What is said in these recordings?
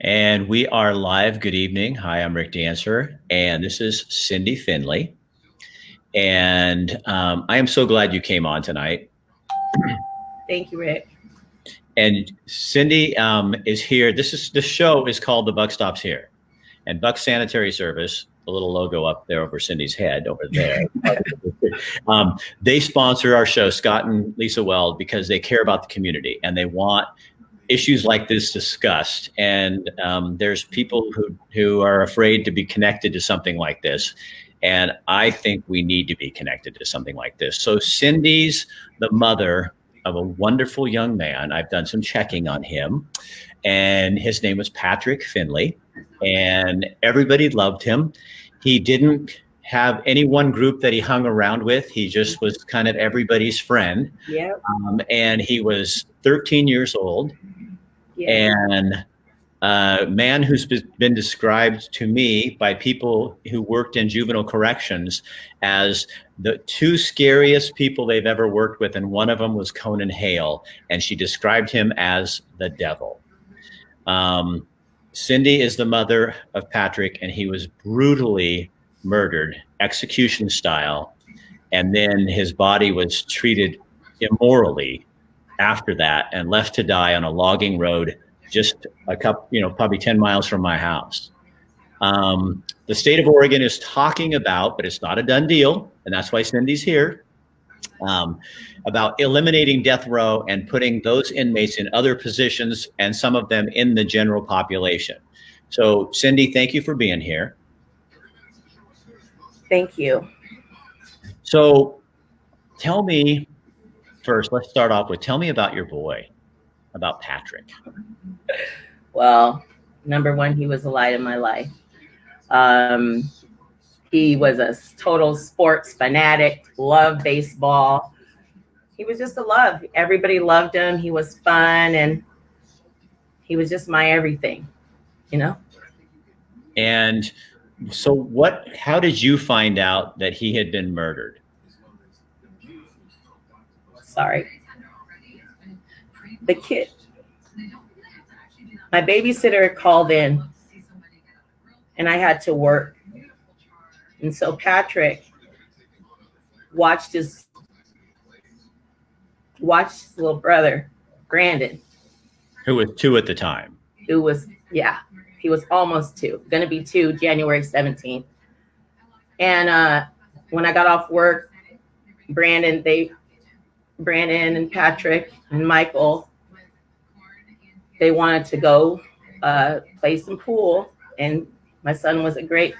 And we are live. Good evening. Hi, I'm Rick Dancer, and this is Cindy Finley. And I am so glad you came on tonight. Thank you, Rick. And Cindy is here. The show is called The Buck Stops Here, and Buck Sanitary Service, the little logo up there over Cindy's head over there. They sponsor our show, Scott and Lisa Weld, because they care about the community and they want issues like this discussed. And there's people who are afraid to be connected to something like this. And I think we need to be connected to something like this. So Cindy's the mother of a wonderful young man. I've done some checking on him, and his name was Patrick Finley, and everybody loved him. He didn't have any one group that he hung around with. He just was kind of everybody's friend. Yeah. And he was 13 years old. Yeah. And a man who's been described to me by people who worked in juvenile corrections as the two scariest people they've ever worked with. And one of them was Conan Hale, and she described him as the devil. Cindy is the mother of Patrick, and he was brutally murdered, execution style. And then his body was treated immorally after that and left to die on a logging road just a couple, probably 10 miles from my house. The state of Oregon is talking about, but it's not a done deal, and that's why Cindy's here, about eliminating death row and putting those inmates in other positions, and some of them in the general population. So Cindy, thank you for being here. Thank you. So tell me first, let's start off with, tell me about your boy, about Patrick. Well, number one, he was the light of my life. He was a total sports fanatic, loved baseball. He was just a love. Everybody loved him. He was fun, and he was just my everything, And so how did you find out that he had been murdered? Sorry. The kid. My babysitter called in, and I had to work. And so Patrick watched his little brother, Brandon. Who was 2 at the time. He was almost 2, going to be 2 January 17th. And when I got off work, Brandon and Patrick and Michael, they wanted to go play some pool, and my son was he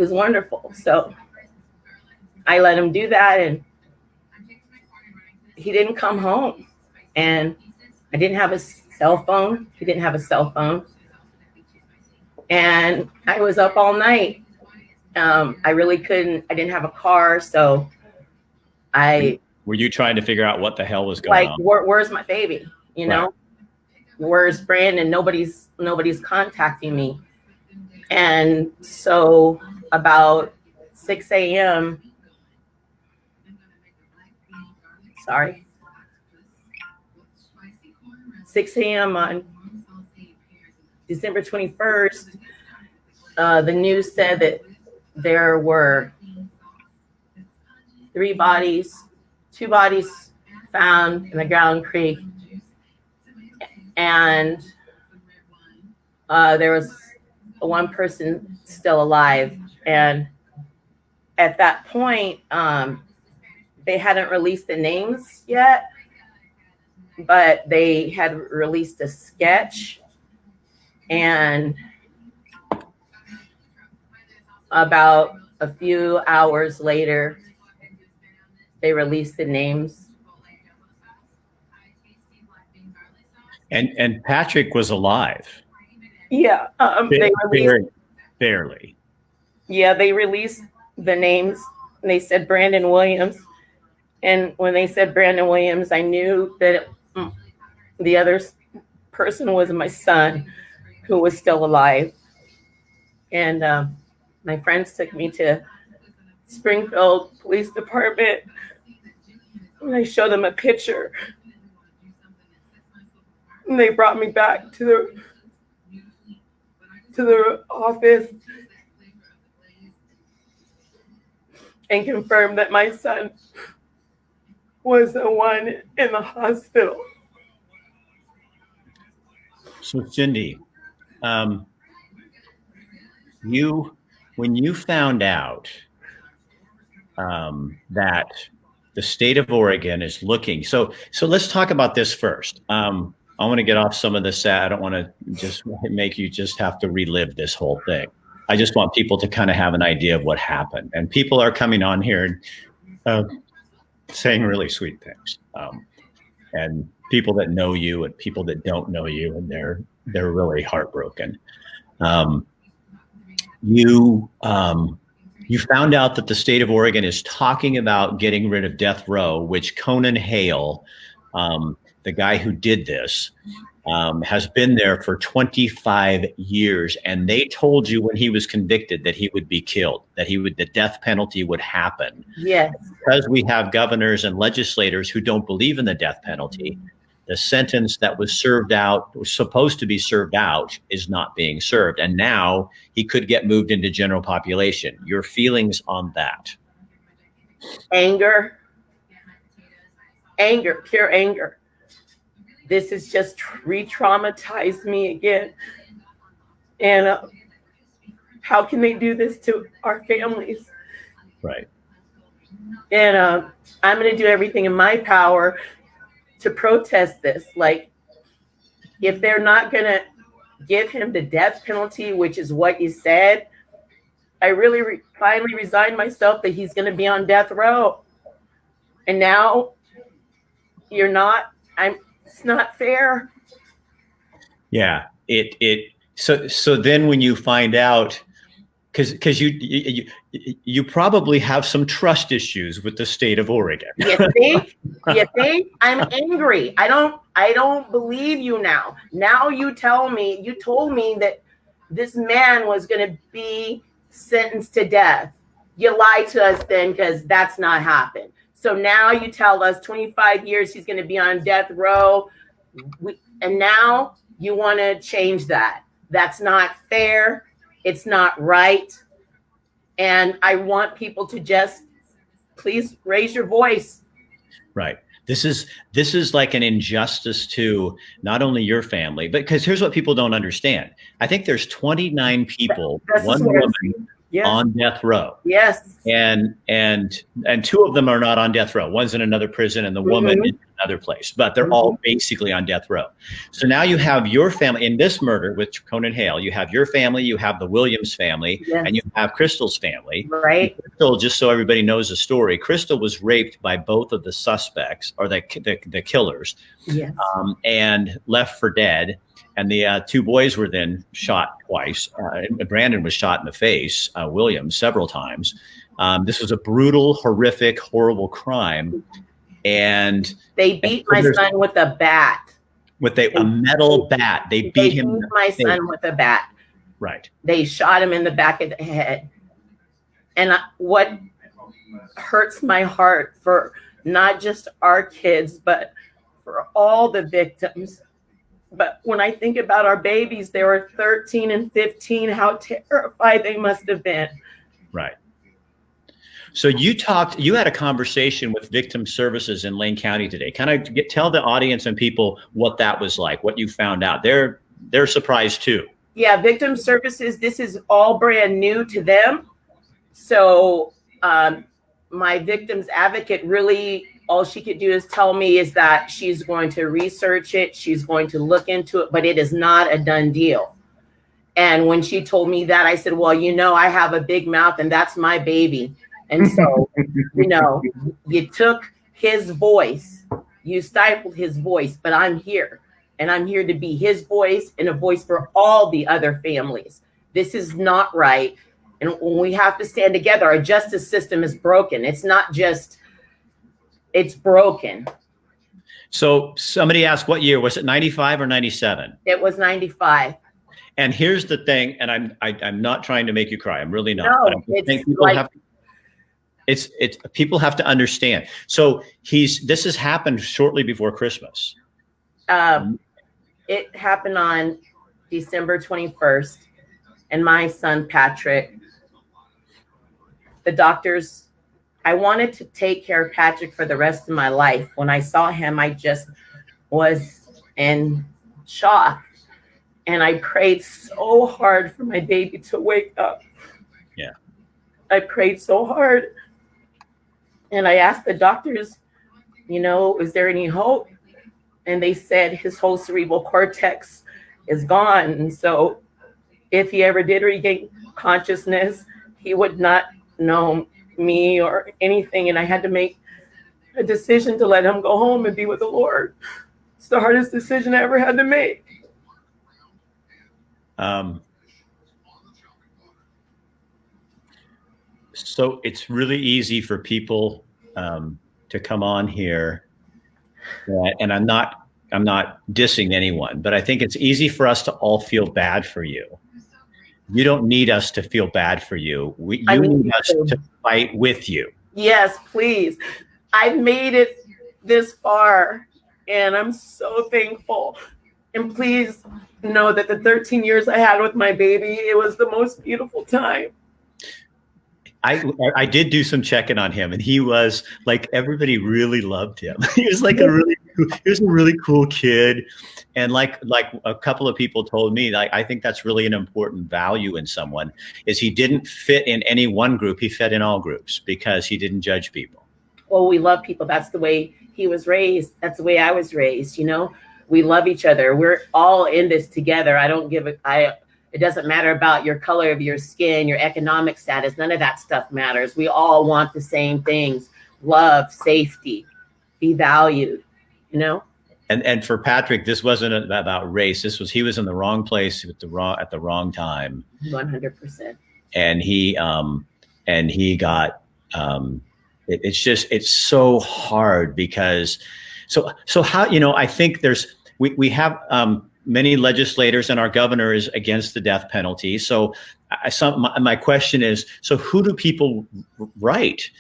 was wonderful. So I let him do that, and he didn't come home, and I didn't have a cell phone. He didn't have a cell phone, and I was up all night. I really couldn't. I didn't have a car, so Were you trying to figure out what the hell was going on? Where's my baby? Right. Where's Brandon? Nobody's contacting me. And so about 6 a.m. Sorry. 6 a.m. on December 21st, the news said that there were 2 bodies found in the Ground Creek, and there was one person still alive. And at that point, they hadn't released the names yet, but they had released a sketch, and about a few hours later, they released the names. And Patrick was alive. Yeah, they released barely. Yeah, they released the names, and they said Brandon Williams. And when they said Brandon Williams, I knew that the other person was my son, who was still alive. And my friends took me to Springfield Police Department, and I showed them a picture. And they brought me back to to the office and confirmed that my son was the one in the hospital. So Cindy, when you found out that the state of Oregon is looking, so let's talk about this first. I want to get off some of the sad. I don't want to just make you just have to relive this whole thing. I just want people to kind of have an idea of what happened. And people are coming on here and saying really sweet things. And people that know you and people that don't know you, and they're really heartbroken. You found out that the state of Oregon is talking about getting rid of death row, which Conan Hale, the guy who did this, has been there for 25 years. And they told you when he was convicted that he would be killed, that the death penalty would happen. Yes. Because we have governors and legislators who don't believe in the death penalty, the sentence that was supposed to be served out, is not being served. And now he could get moved into general population. Your feelings on that? Anger, pure anger. This has just re-traumatized me again. And how can they do this to our families? Right. And I'm going to do everything in my power to protest this. Like, if they're not going to give him the death penalty, which is what you said, I really finally resigned myself that he's going to be on death row. And now you're not. It's not fair. Yeah. So then when you find out, because you probably have some trust issues with the state of Oregon. You think? You think? I'm angry. I don't believe you now. Now you told me that this man was going to be sentenced to death. You lied to us then, because that's not happened. So now you tell us 25 years he's going to be on death row. And now you want to change that. That's not fair. It's not right. And I want people to just please raise your voice. Right. This is like an injustice to not only your family, but because here's what people don't understand. I think there's 29 people, one woman, yes, on death row. Yes. And two of them are not on death row. One's in another prison and the woman in another place, but they're all basically on death row. So now you have your family in this murder with Conan Hale. You have your family, you have the Williams family, yes, and you have Crystal's family. Right. Crystal, just so everybody knows the story, Crystal was raped by both of the suspects, or the killers, yes, and left for dead. And the two boys were then shot twice. Brandon was shot in the face, Williams, several times. This was a brutal, horrific, horrible crime. And they beat my son with a bat. With a metal bat. They beat him. My son with a bat. Right. They shot him in the back of the head. And what hurts my heart for not just our kids, but for all the victims. But when I think about our babies, they were 13 and 15, how terrified they must have been. Right. So you had a conversation with Victim Services in Lane County today. Kind of tell the audience and people what that was like, what you found out. They're surprised too. Yeah, Victim Services, this is all brand new to them. So my victim's advocate, really, all she could do is tell me is that she's going to research it. She's going to look into it, but it is not a done deal. And when she told me that, I said, well, I have a big mouth and that's my baby. And so, you took his voice, you stifled his voice, but I'm here, and I'm here to be his voice and a voice for all the other families. This is not right. And we have to stand together. Our justice system is broken. It's not just, it's broken. So somebody asked, what year was it, 95 or 97? It was 95. And here's the thing, and I'm not trying to make you cry. I'm really not. No, people have to understand. So this has happened shortly before Christmas. It happened on December 21st. and my son, Patrick, the doctors, I wanted to take care of Patrick for the rest of my life. When I saw him, I just was in shock. And I prayed so hard for my baby to wake up. Yeah. I prayed so hard. And I asked the doctors, is there any hope? And they said his whole cerebral cortex is gone. And so if he ever did regain consciousness, he would not know me or anything. And I had to make a decision to let him go home and be with the Lord. It's the hardest decision I ever had to make. So it's really easy for people to come on here, and I'm not dissing anyone, but I think it's easy for us to all feel bad for you. You don't need us to feel bad for you. You need us to fight with you. Yes, please. I've made it this far, and I'm so thankful. And please know that the 13 years I had with my baby, it was the most beautiful time. I did do some checking on him, and he was like, everybody really loved him. He was like he was a really cool kid. And like a couple of people told me, I think that's really an important value in someone, is he didn't fit in any one group. He fit in all groups because he didn't judge people. Well, we love people. That's the way he was raised. That's the way I was raised. We love each other. We're all in this together. It doesn't matter about your color of your skin, your economic status. None of that stuff matters. We all want the same things: love, safety, be valued, And for Patrick, this wasn't about race. He was in the wrong place at the wrong time. 100%. And he got, it's so hard because, so how, I think we have, many legislators, and our governor is against the death penalty. So my question is, so who do people write?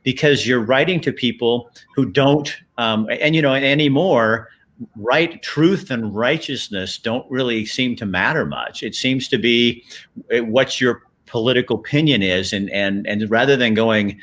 Because you're writing to people who don't, and anymore, right, truth and righteousness don't really seem to matter much. It seems to be what your political opinion is. And rather than going,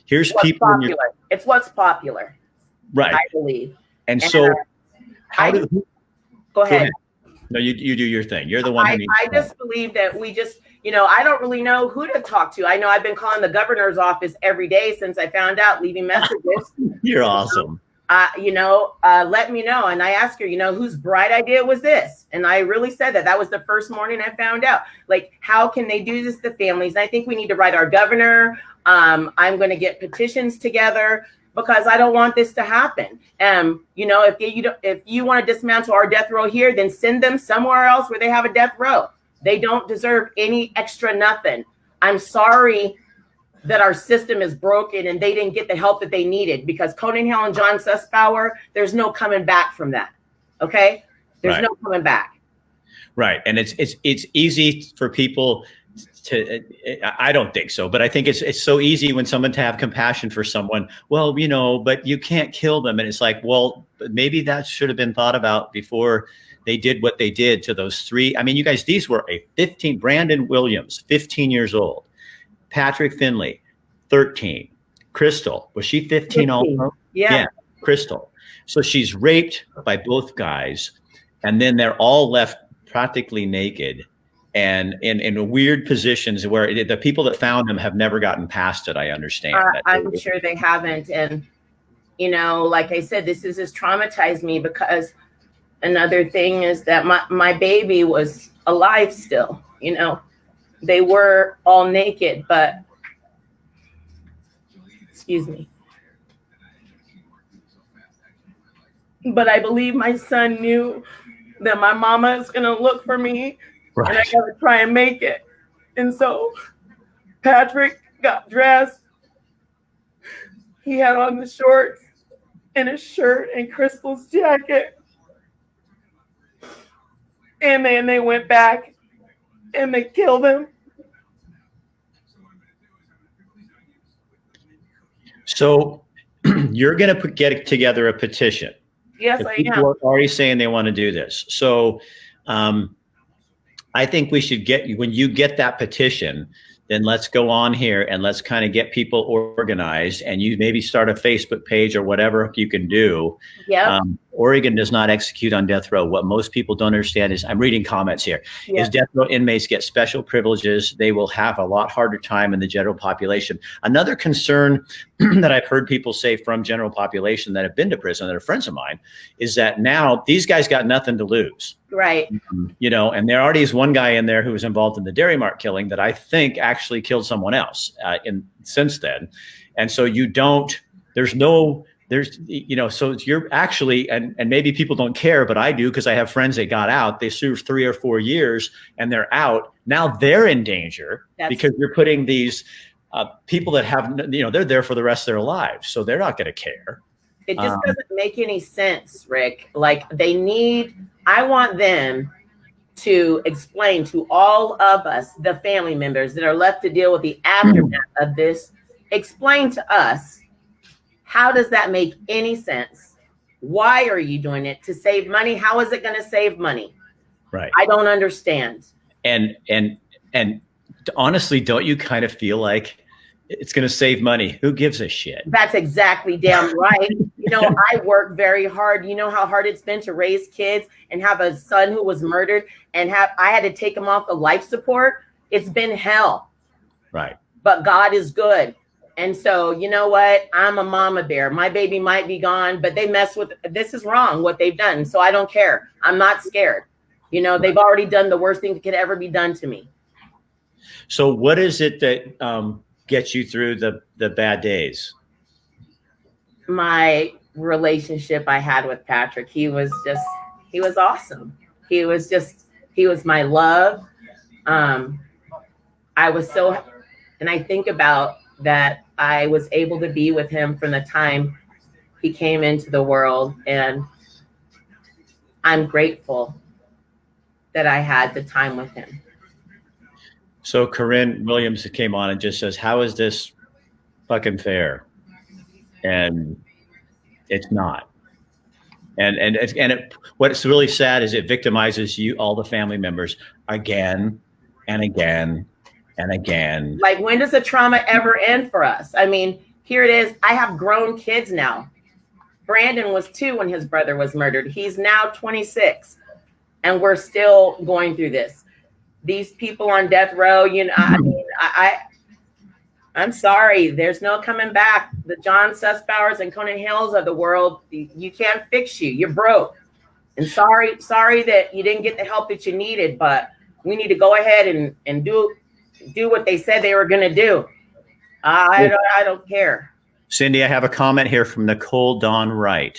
here's what's people. Popular. It's what's popular. Right. I believe. And so Go ahead. No, you do your thing. You're the one. I just believe that we just, I don't really know who to talk to. I know I've been calling the governor's office every day since I found out, leaving messages. You're awesome. Let me know. And I asked her, whose bright idea was this? And I really said that was the first morning I found out. Like, how can they do this to families? And I think we need to write our governor. I'm going to get petitions together, because I don't want this to happen. If you want to dismantle our death row here, then send them somewhere else where they have a death row. They don't deserve any extra nothing. I'm sorry that our system is broken and they didn't get the help that they needed, because Conan Hale and John Sussbauer, there's no coming back from that. Okay? There's no coming back. Right. And it's easy for people to, I don't think so, but I think it's so easy when someone to have compassion for someone. Well, but you can't kill them. And it's like, well, maybe that should have been thought about before they did what they did to those three. I mean, you guys, these were Brandon Williams, 15 years old. Patrick Finley, 13. Crystal, was she 15 also? Yeah. Crystal. So she's raped by both guys, and then they're all left practically naked and in weird positions where the people that found them have never gotten past it. I understand. I'm sure they haven't. And, like I said, this has just traumatized me, because another thing is that my baby was alive still. They were all naked, but excuse me. But I believe my son knew that my mama is going to look for me, right, and I got to try and make it. And so Patrick got dressed. He had on the shorts and his shirt and Crystal's jacket. And then they went back and they killed him. So you're going to get together a petition. Yes, I am. People are already saying they want to do this. So I think we should when you get that petition, then let's go on here and let's kind of get people organized, and you maybe start a Facebook page or whatever you can do. Yeah. Oregon does not execute on death row. What most people don't understand is, I'm reading comments here, Yeah. is death row inmates get special privileges. They will have a lot harder time in the general population. Another concern that I've heard people say from general population that have been to prison, that are friends of mine, is that now these guys got nothing to lose. Right. You know, and there already is one guy in there who was involved in the Dairy Mart killing that I think actually killed someone else since then. And so so you're actually, and maybe people don't care, but I do, because I have friends that got out. They served 3 or 4 years and they're out. Now they're in danger because you're putting these people that have, they're there for the rest of their lives. So they're not going to care. It just doesn't make any sense, Rick. Like I want them to explain to all of us, the family members that are left to deal with the aftermath of this, explain to us, how does that make any sense? Why are you doing it? To save money? How is it going to save money? Right. I don't understand. And honestly, don't you kind of feel like it's going to save money? Who gives a shit? That's exactly damn right. I work very hard. You know how hard it's been to raise kids and have a son who was murdered and I had to take him off of life support. It's been hell. Right. But God is good. And so, you know what? I'm a mama bear. My baby might be gone, but this is wrong, what they've done. So I don't care. I'm not scared. They've already done the worst thing that could ever be done to me. So what is it that gets you through the bad days? My relationship I had with Patrick, he was awesome. He was my love. And I think about that I was able to be with him from the time he came into the world. And I'm grateful that I had the time with him. So Corinne Williams came on and just says, how is this fucking fair? And it's not. And what's really sad is it victimizes you, all the family members, again and again and again. Like, when does the trauma ever end for us? I mean, here it is. I have grown kids now. Brandon was 2 when his brother was murdered. He's now 26, and we're still going through this. These people on death row, I'm sorry. There's no coming back. The John Sussbauers and Conan Hills of the world, you can't fix you. You're broke. And sorry that you didn't get the help that you needed, but we need to go ahead and do what they said they were going to do. I don't care. Cindy, I have a comment here from Nicole Dawn Wright.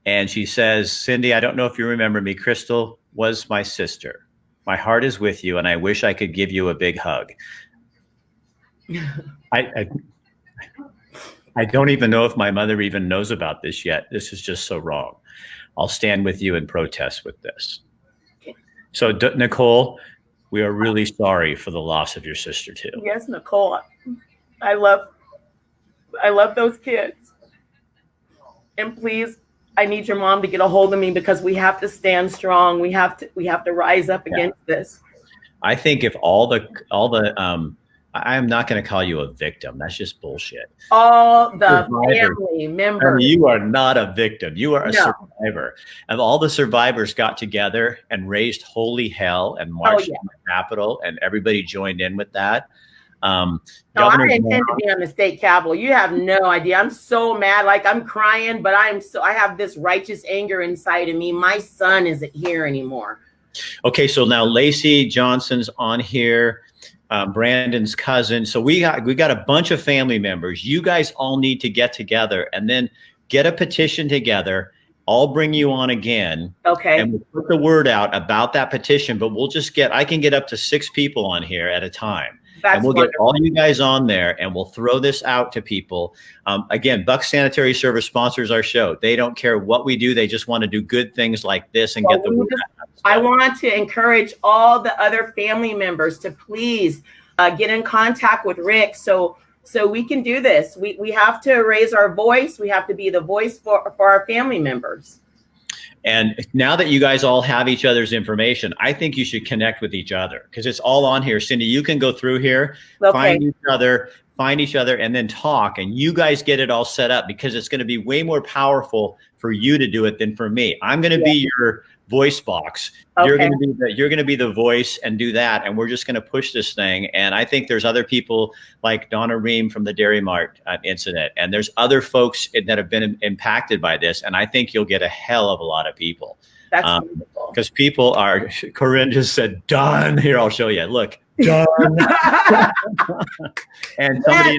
And she says, Cindy, I don't know if you remember me. Crystal was my sister. My heart is with you, and I wish I could give you a big hug. I don't even know if my mother even knows about this yet. This is just so wrong. I'll stand with you and protest with this. So, Nicole, we are really sorry for the loss of your sister too. Yes, Nicole. I love those kids. And please, I need your mom to get a hold of me, because we have to stand strong. We have to rise up against this. I think if I'm not going to call you a victim. That's just bullshit. All the family members. I mean, you are not a victim. You are a survivor. And all the survivors got together and raised holy hell and marched to the Capitol, and everybody joined in with that. I intend to be on the state Capitol. You have no idea. I'm so mad. Like, I'm crying, but I have this righteous anger inside of me. My son isn't here anymore. Okay, so now Lacey Johnson's on here. Brandon's cousin. So we got a bunch of family members. You guys all need to get together and then get a petition together. I'll bring you on again. Okay. And we'll put the word out about that petition, but I can get up to 6 people on here at a time. And we'll get all you guys on there, and we'll throw this out to people. Again, Bucks Sanitary Service sponsors our show. They don't care what we do. They just want to do good things like this and get the word out. I want to encourage all the other family members to please get in contact with Rick so we can do this. We have to raise our voice. We have to be the voice for our family members. And now that you guys all have each other's information, I think you should connect with each other because it's all on here. Cindy, you can go through here, find each other, and then talk. And you guys get it all set up because it's going to be way more powerful for you to do it than for me. I'm going to be your voice box. You're going to be the voice and do that. And we're just going to push this thing. And I think there's other people like Donna Ream from the Dairy Mart incident. And there's other folks that have been impacted by this. And I think you'll get a hell of a lot of people. That's wonderful. Because people are, Corinne just said, done. Here, I'll show you. Look, done. And somebody,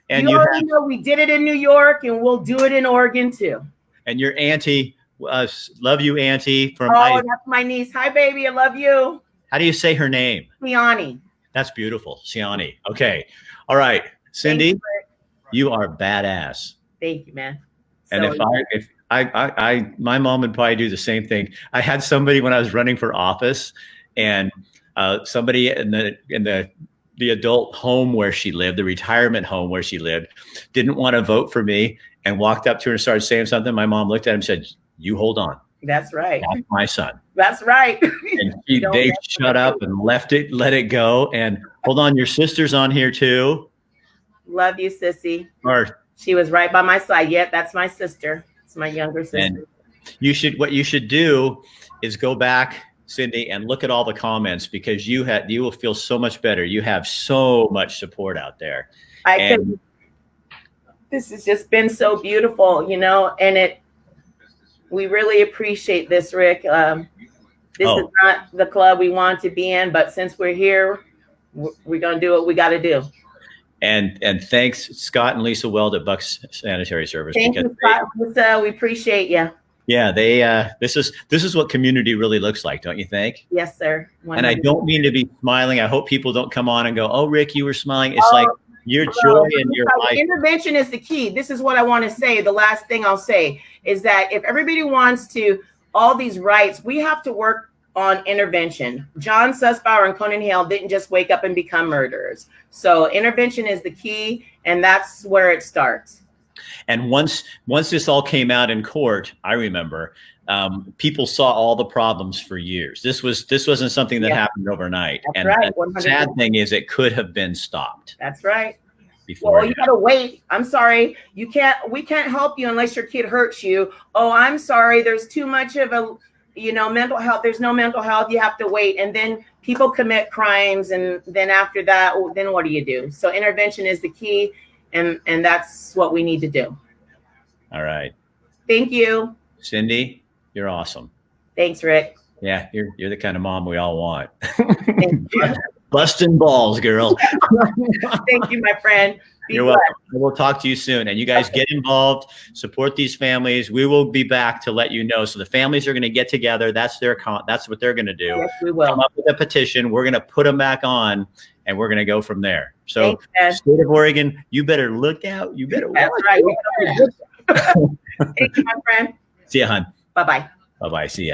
and you already know we did it in New York and we'll do it in Oregon too. And your auntie, love you, auntie. That's my niece. Hi, baby. I love you. How do you say her name? Siani. That's beautiful. Siani. Okay. All right. Cindy, you are badass. Thank you, man. And if my mom would probably do the same thing. I had somebody when I was running for office, and somebody in the adult home where she lived, the retirement home where she lived, didn't want to vote for me and walked up to her and started saying something. My mom looked at him and said, "You hold on. That's right. That's my son." That's right. And they shut up and let it go. And hold on, your sister's on here too. Love you, sissy. She was right by my side. Yep, that's my sister. It's my younger sister. And what you should do is go back, Cindy, and look at all the comments because you will feel so much better. You have so much support out there. This has just been so beautiful, and we really appreciate this, Rick. This is not the club we want to be in, but since we're here, we're going to do what we got to do. And thanks, Scott and Lisa Weld at Bucks Sanitary Service. Thank you, Scott. Lisa, we appreciate you. Yeah, this is what community really looks like, don't you think? Yes, sir. 100%. And I don't mean to be smiling. I hope people don't come on and go, "Oh, Rick, you were smiling." It's like your joy and your life. Intervention is the key. This is what I want to say. The last thing I'll say is that if everybody wants to all these rights, we have to work on intervention. John Sussbauer and Conan Hale didn't just wake up and become murderers. So intervention is the key, and that's where it starts. And once this all came out in court, I remember people saw all the problems for years. This wasn't something that happened overnight. That's right. The sad thing is it could have been stopped. That's right. Well, you gotta wait. I'm sorry. We can't help you unless your kid hurts you. Oh, I'm sorry. There's too much of a mental health. There's no mental health. You have to wait. And then people commit crimes. And then after that, then what do you do? So intervention is the key. And that's what we need to do. All right. Thank you. Cindy, you're awesome. Thanks, Rick. Yeah, you're the kind of mom we all want. Thank you. Busting balls, girl. Thank you, my friend. You're welcome. We'll talk to you soon. And you guys get involved, support these families. We will be back to let you know. So the families are going to get together. That's what they're going to do. Yes, we will. Come up with a petition. We're going to put them back on, and we're going to go from there. So thanks, state of Oregon, you better look out. You better That's right. Thank you, my friend. See ya, hon. Bye-bye. Bye-bye. See ya.